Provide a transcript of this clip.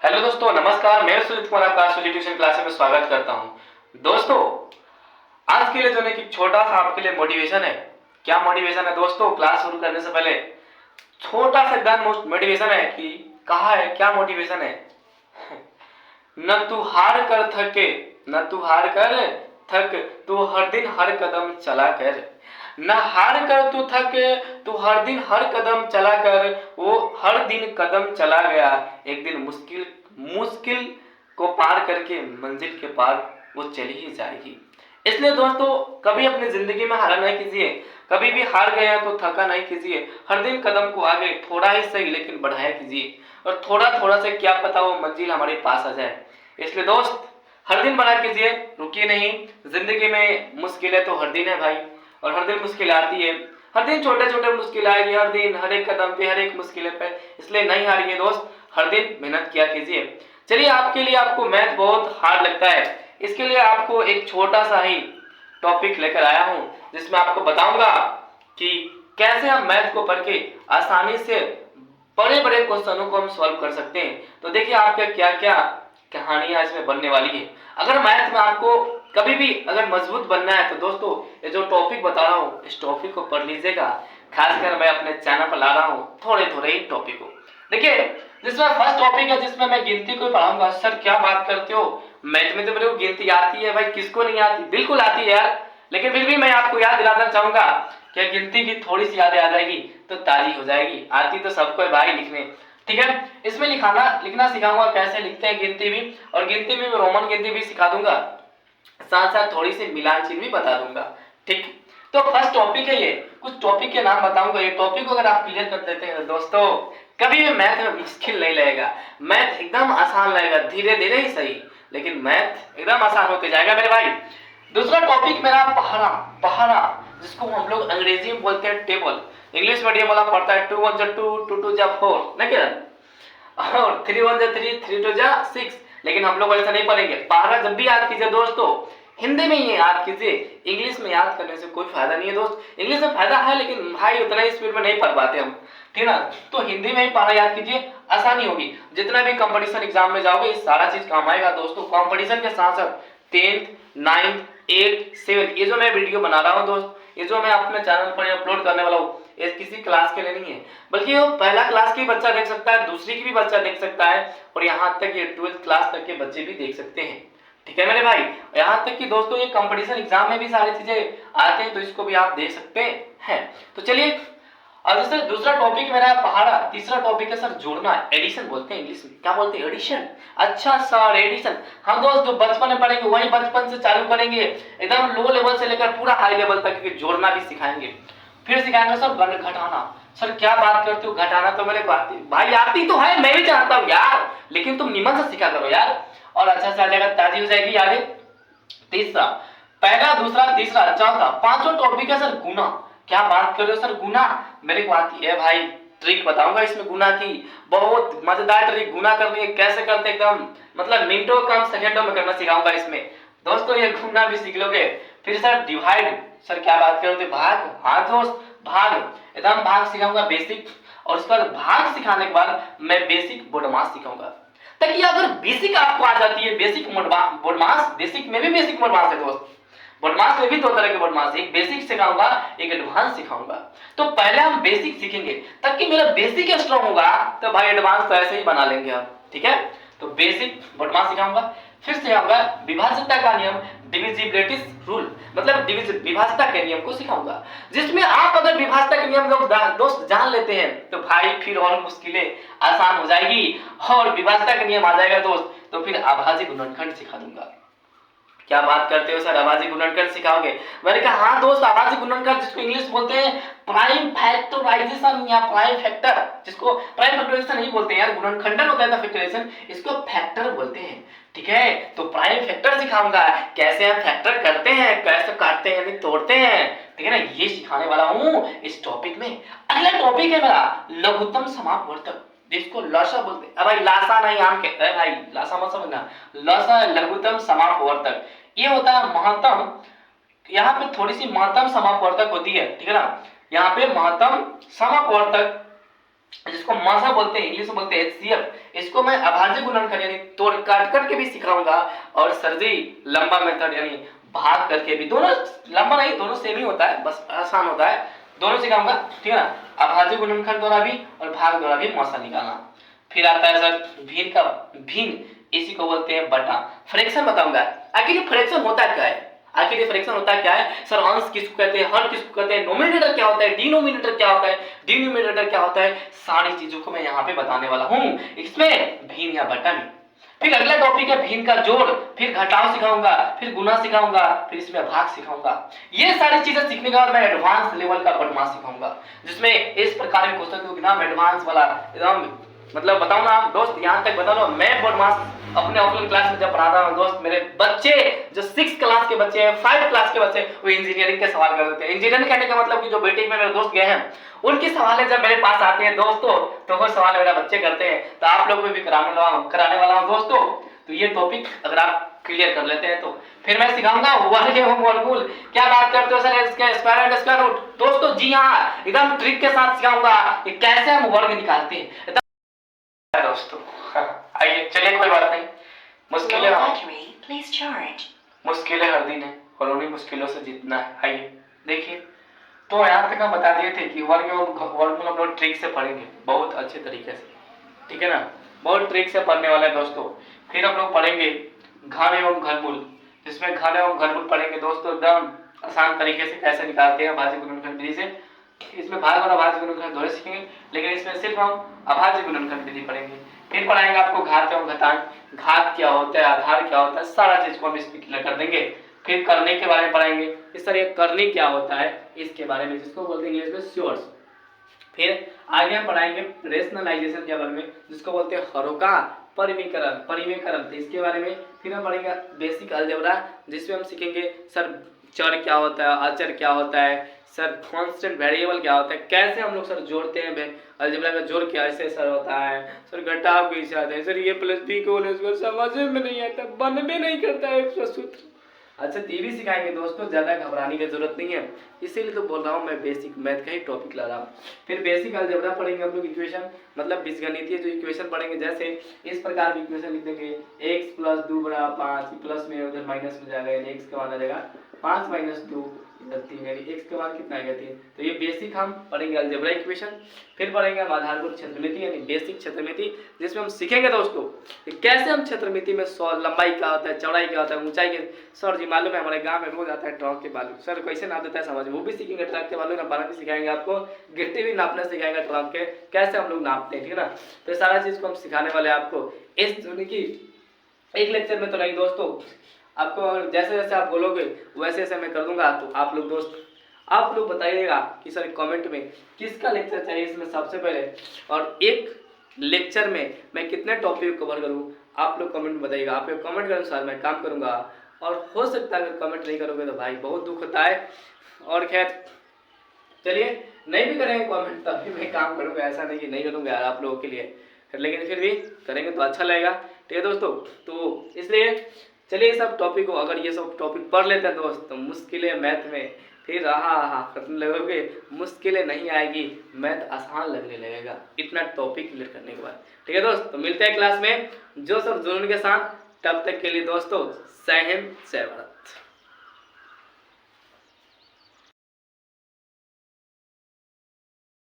Hello दोस्तों, नमस्कार। मैं सुजीत कुमार आपका सुजीत ट्यूशन क्लासेस में स्वागत करता हूं। दोस्तों, आज के लिए जो है कि छोटा सा आपके लिए मोटिवेशन है। क्या मोटिवेशन है दोस्तों? क्लास शुरू करने से पहले छोटा सा ज्ञान मोटिवेशन है कि कहा है क्या मोटिवेशन है। न तू हार कर थके, न तू हार कर थक, तू हर दिन हर कदम चला कर। न हार कर तू थक, तू हर दिन हर कदम चला कर। वो हर दिन कदम चला गया, एक दिन मुश्किल मुश्किल को पार करके मंजिल के पार वो चली ही जाएगी। इसलिए दोस्तों, कभी अपनी जिंदगी में हार नहीं कीजिए। कभी भी हार गया तो थका नहीं कीजिए। हर दिन कदम को आगे थोड़ा ही सही लेकिन बढ़ाया कीजिए, और थोड़ा थोड़ा से क्या पता वो मंजिल हमारे पास आ जाए। इसलिए दोस्त, हर दिन बढ़ा कीजिए, रुकिए नहीं। जिंदगी में मुश्किलें तो हर दिन है भाई, और हर दिन मुश्किल आती है। हर दिन छोटे छोटे मुश्किल आएगी, हर दिन हर एक कदम पे हर एक मुश्किल पे। इसलिए नहीं हारिए दोस्त, हर दिन मेहनत किया कीजिए। चलिए, आपके लिए आपको मैथ बहुत हार्ड लगता है, इसके लिए आपको एक छोटा सा ही टॉपिक लेकर आया हूं, जिसमें आपको बताऊंगा कि कैसे हम मैथ को पढ़ के आसानी से बड़े बड़े क्वेश्चनों को हम सॉल्व कर सकते हैं। तो देखिए आपके क्या क्या कहानियां इसमें बनने वाली है। अगर मैथ में आपको कभी भी अगर मजबूत बनना है तो दोस्तों, ये जो टॉपिक बता रहा हूँ इस टॉपिक को पढ़ लीजिएगा। खासकर मैं अपने चैनल पर ला रहा हूँ थोड़े थोड़े ही टॉपिक को। देखिए, जिसमें फर्स्ट टॉपिक है जिसमें मैं गिनती को पढ़ाऊंगा। सर क्या बात करते हो, मैथ में तो मेरे को गिनती आती है। भाई किसको नहीं आती, बिल्कुल आती है यार। लेकिन फिर भी मैं आपको याद दिलाना चाहूंगा कि गिनती की थोड़ी सी यादें आ जाएगी तो ताजी हो जाएगी। आती तो सबको है भाई लिखने, ठीक है। इसमें लिखना सिखाऊंगा कैसे लिखते हैं गिनती भी, और गिनती में रोमन गिनती भी सिखा दूंगा, साथ साथ थोड़ी सी मिलान चिन्ह भी बता दूंगा, ठीक। तो फर्स्ट टॉपिक है ये, कुछ टॉपिक के नाम बताऊंगा। ये टॉपिक को अगर आप क्लियर कर देते हैं दोस्तों, कभी भी मैथ में मुश्किल नहीं लगेगा। मैथ एकदम आसान लगेगा, धीरे धीरे ही सही, लेकिन मैथ एकदम आसान होते जाएगा मेरे भाई। दूसरा टॉपिक मेरा पहाड़ा। पहाड़ा जिसको हम लोग अंग्रेजी में बोलते हैं टेबल। इंग्लिश मीडियम वाला पढ़ता है 2 1 जा 2, 2 2 जा 4, नहीं क्या, और 3 1 जा 3, 3 2 जा 6। लेकिन हम लोग ऐसा नहीं पढ़ेंगे। पहाड़ा जब भी याद कीजिए दोस्तों, हिंदी में ही याद कीजिए। इंग्लिश में याद करने से कोई फायदा नहीं है दोस्त। इंग्लिश में फायदा है लेकिन भाई उतना ही स्पीड में नहीं पढ़ पाते हम, ठीक ना। तो हिंदी में ही पहाड़ा याद कीजिए, आसानी होगी। जितना भी कंपटीशन एग्जाम में जाओगे ये सारा चीज काम आएगा दोस्तों। कंपटीशन के साथ साथ 10th 9th 8th 7th ये जो मैं वीडियो बना रहा हूँ दोस्त, ये जो मैं अपने चैनल पर अपलोड करने वाला हूँ, ये किसी क्लास के लिए नहीं है, बल्कि वो पहला क्लास की बच्चा देख सकता है, दूसरी की भी बच्चा देख सकता है, और यहाँ तक ये 12th क्लास तक के बच्चे भी देख सकते हैं, ठीक है मेरे भाई। यहाँ तक कि दोस्तों ये कंपटीशन एग्जाम में भी सारी चीजें आते हैं, तो इसको भी आप दे सकते हैं। तो चलिए, और जैसे दूसरा टॉपिक मेरा है पहाड़ा। तीसरा टॉपिक है सर जोड़ना, एडिशन बोलते हैं इंग्लिश में। क्या बोलते हैं? एडिशन। अच्छा सर एडिशन, हम दोस्त जो बचपन में पढ़ेंगे वही बचपन से चालू करेंगे, एकदम लो लेवल से लेकर पूरा हाई लेवल तक के जोड़ना भी सिखाएंगे। फिर सिखाएंगे सर घटाना। सर क्या बात करते हो, घटाना तो मेरे भाई आती तो है, मैं भी चाहता हूँ यार, लेकिन तुम निमन से सिखा करो यार, और अच्छा से आ जाएगा, ताजी हो जाएगी यादें। तीसरा, पहला दूसरा तीसरा चौथा पांचवा टॉपिक है सर गुना। क्या बात कर रहे हो सर, गुना मेरे को आती है भाई। ट्रिक बताऊंगा इसमें गुना की, बहुत मजेदार ट्रिक। गुना करनी है कैसे करते, एकदम मतलब मिनटों कम सेकंडों में करना सिखाऊंगा इसमें दोस्तों, ये गुना भी सीख लोगे। फिर सर डिवाइड, सर क्या बात कर रहे थे, भाग। हाँ दोस्त, भाग, एकदम भाग सिखाऊंगा बेसिक, और उसके बाद भाग सिखाने के बाद मैं बेसिक बोडमास सिखाऊंगा, ताकि अगर बेसिक आपको आ जाती है, बेसिक बोडमास, बेसिक में भी बेसिक बोडमास है दोस्त। बोडमास में भी दो तरह के बोडमास, एक बेसिक सिखाऊंगा, एक एडवांस सिखाऊंगा। तो पहले हम बेसिक सीखेंगे, ताकि मेरा बेसिक स्ट्रांग होगा तो भाई एडवांस तो ऐसे ही बना लेंगे हम, ठीक है। तो बेसिक बोडमास सिखाऊंगा। फिर सिखाऊंगा विभाज्यता का नियम, डिविजिबिलिटीज रूल, मतलब विभाज्यता के नियम को सिखाऊंगा, जिसमें आप अगर विभाज्यता के नियम लोग दोस्त जान लेते हैं तो भाई फिर और मुश्किलें आसान हो जाएगी, और विभाज्यता का नियम आ जाएगा दोस्त, तो फिर अभाज्य गुणनखंड सिखा दूंगा। क्या बात करते हो सर, अभाज्य गुणनखंड सिखाओगे? मैंने कहा हाँ दोस्त, अभाज्य गुणनखंड जिसको इंग्लिश बोलते हैं प्राइम फैक्टराइजेशन या प्राइम फैक्टर, जिसको प्राइम फैक्टराइजेशन नहीं बोलते हैं यार, गुणनखंडन होता है फैक्टराइजेशन, इसको फैक्टर बोलते हैं, ठीक है। तो प्राइम फैक्टर सिखाऊंगा, कैसे हम फैक्टर करते हैं, कैसे काटते हैं यानी तोड़ते हैं, ठीक है ना, ये सिखाने वाला हूं इस टॉपिक में। अगला टॉपिक है मेरा लघुत्तम समापवर्तक, जिसको लसा बोलते हैं। भाई लासा नहीं, आम कहते हैं भाई, लासा मत समझना, लसा लघुत्तम समापवर्तक। ये होता है महत्तम, यहाँ पे थोड़ी सी महत्तम समापवर्तक होती है, ठीक है ना। यहाँ पे महत्तम समापवर्तक जिसको मासा बोलते हैं, इंग्लिश में बोलते हैं HCF। इसको मैं अभाज्य गुणनखंड यानी तोड़ काट के भी सिखाऊंगा, और सर जी लंबा मेथड यानी भाग करके भी, दोनों लंबा नहीं, दोनों सेम ही होता है, बस आसान होता है, दोनों सिखाऊंगा, ठीक है ना। अभाज्य गुणनखंड द्वारा भी और भाग द्वारा भी मौसा निकालना। फिर आता है सर भिन्न का भिन्न, इसी को बोलते हैं बटा। फ्रैक्शन बताऊंगा, आखिर ये फ्रैक्शन होता क्या है, आखिर ये फ्रैक्शन होता क्या है सर, अंश किसको कहते हैं, हर किसको कहते हैं, नोमिनेटर क्या होता है, डिनोमिनेटर क्या होता है, डिनोमिनेटर क्या होता है, सारी चीजों को मैं यहाँ पे बताने वाला हूँ इसमें भिन्न या बटा में। फिर अगला टॉपिक है भिन्न का जोड़, फिर घटाव सिखाऊंगा, फिर गुना सिखाऊंगा, फिर इसमें भाग सिखाऊंगा। ये सारी चीजें सीखने के बाद मैं एडवांस लेवल का बटमास सिखाऊंगा, जिसमें इस प्रकार के क्वेश्चन को एकदम एडवांस वाला, एकदम मतलब बताऊं ना आप दोस्त, यहाँ तक बता लो, मैं बदमाश अपने ऑफलाइन क्लास में जब पढ़ाता हूँ दोस्त, मेरे बच्चे जो 6 क्लास के बच्चे हैं, 5 क्लास के बच्चे, वो इंजीनियरिंग के सवाल कर देते हैं। इंजीनियरिंग कहने का मतलब कि जो बीटेक में मेरे दोस्त गए हैं, उनके सवाल जब मेरे पास आते हैं दोस्तों, तो वो सवाल मेरा बच्चे करते हैं, तो आप लोगों को भी कराने वाला हूँ दोस्तों। तो ये टॉपिक अगर आप क्लियर कर लेते हैं तो फिर मैं सिखाऊंगा वर्ग एवं वर्गमूल। क्या बात करते हो सर, इसके स्क्वायर एंड स्क्वायर रूट, दोस्तों जी हाँ, एकदम ट्रिक के साथ सिखाऊंगा कि कैसे हम वर्ग निकालते हैं दोस्तों। आइए चलिए, कोई बात नहीं, मुश्किलें हर दिन है और उन्हीं मुश्किलों से जीतना है। आइए देखिए, तो यहाँ तक हम बता दिए थे कि वर्ग एवं वर्गमूल हम लोग ट्रिक से पढ़ेंगे बहुत अच्छे तरीके से, ठीक है ना, बहुत ट्रिक से पढ़ने वाले हैं दोस्तों। फिर हम लोग पढ़ेंगे घन एवं घनमूल, जिसमें घन एवं घनमूल पढ़ेंगे दोस्तों, एकदम आसान तरीके से कैसे निकालते हैं अभाज्य गुणनखंड विधि से। इसमें भाग और अभाज्य गुणनखंड दोनों सीखेंगे, लेकिन इसमें सिर्फ हम अभाज्य गुणनखंड विधि पढ़ेंगे। फिर पढ़ाएंगे आपको घात एवं घातांक, घात क्या होता है, आधार क्या होता है, सारा चीज को हम इसमें क्लियर कर देंगे। फिर करने के बारे में पढ़ाएंगे, इस तरह करने क्या होता है इसके बारे में, जिसको बोलते हैं इंग्लिश में श्योर्स। फिर आगे हम पढ़ाएंगे रेशनलाइजेशन के बारे में, जिसको बोलते हैं हरोका परिमेयकरण, इसके बारे में। फिर हम पढ़ेंगे बेसिक अलजेब्रा, जिसमें हम सीखेंगे सर चर क्या होता है, अचर क्या होता है, सर कांस्टेंट वेरिएबल क्या होता है, कैसे हम लोग सर जोड़ते हैं, अलजेब्रा का जोड़ कैसे सर होता है, सर घटाव कैसे आता है, सर ये प्लस बी को समझ में नहीं आता, बन में नहीं करता है एक सूत्र। अच्छा ये भी सिखाएंगे दोस्तों, ज्यादा घबराने की जरूरत नहीं है, इसीलिए तो बोल रहा हूँ मैं बेसिक मैथ का ही टॉपिक ला रहा हूँ। फिर बेसिक अलजेब्रा पढ़ेंगे हम लोग, इक्वेशन मतलब बीजगणितीय जो इक्वेशन पढ़ेंगे, जैसे इस प्रकार की इक्वेशन लिख देंगे, x + 2 = 5, प्लस में उधर माइनस में जाएगा, यानी x का मान आ जाएगा 5 - 2 इधर 3, यानी x का मान कितना आएगा 3। तो ये बेसिक हम पढ़ेंगे अलजेब्रा इक्वेशन। फिर पढ़ेंगे हम आधारभूत क्षेत्रमिति यानी बेसिक क्षेत्रमिति, जिसमें हम सीखेंगे दोस्तों कि कैसे हम क्षेत्रमिति में लंबाई क्या होता है, चौड़ाई क्या होता है, ऊंचाई के, सर जी मालूम है हमारे गांव में रोज आता है ट्रक के बालू, सर कैसे नाप देता है समझ, वो भी सीखेंगे, ट्रक के बालू नापना भी सिखाएंगे आपको, गिट्टी भी नापना सिखाएंगे, ट्रक के कैसे हम लोग नापते हैं, ठीक है ना। तो सारा चीज को हम सिखाने वाले आपको इस की एक लेक्चर में तो नहीं दोस्तों, आपको जैसे जैसे आप बोलोगे वैसे वैसे मैं कर दूंगा। तो आप लोग बताइएगा कि सर कमेंट में किसका लेक्चर चाहिए इसमें सबसे पहले, और एक लेक्चर में मैं कितने टॉपिक कवर करूं, आप लोग कमेंट में बताइएगा। आप लोग कमेंट के अनुसार मैं काम करूंगा, और हो सकता है अगर कमेंट नहीं करोगे तो भाई बहुत दुख होता है। और खैर चलिए, नहीं भी करेंगे कमेंट तब भी मैं काम करूंगा, ऐसा नहीं कि नहीं करूंगा यार आप लोगों के लिए, लेकिन फिर भी करेंगे तो अच्छा लगेगा, ठीक है दोस्तों। तो इसलिए चलिए सब टॉपिक को, अगर ये सब टॉपिक पढ़ लेते हैं दोस्त, तो मुश्किलें मैथ में फिर करने लगोगे, मुश्किलें नहीं आएगी, मैथ आसान लगने लगेगा इतना टॉपिक क्लियर करने के बाद, ठीक है दोस्त। तो मिलते हैं क्लास में जो सब जुनून के साथ, तब तक के लिए दोस्तों जय हिंद जय भारत।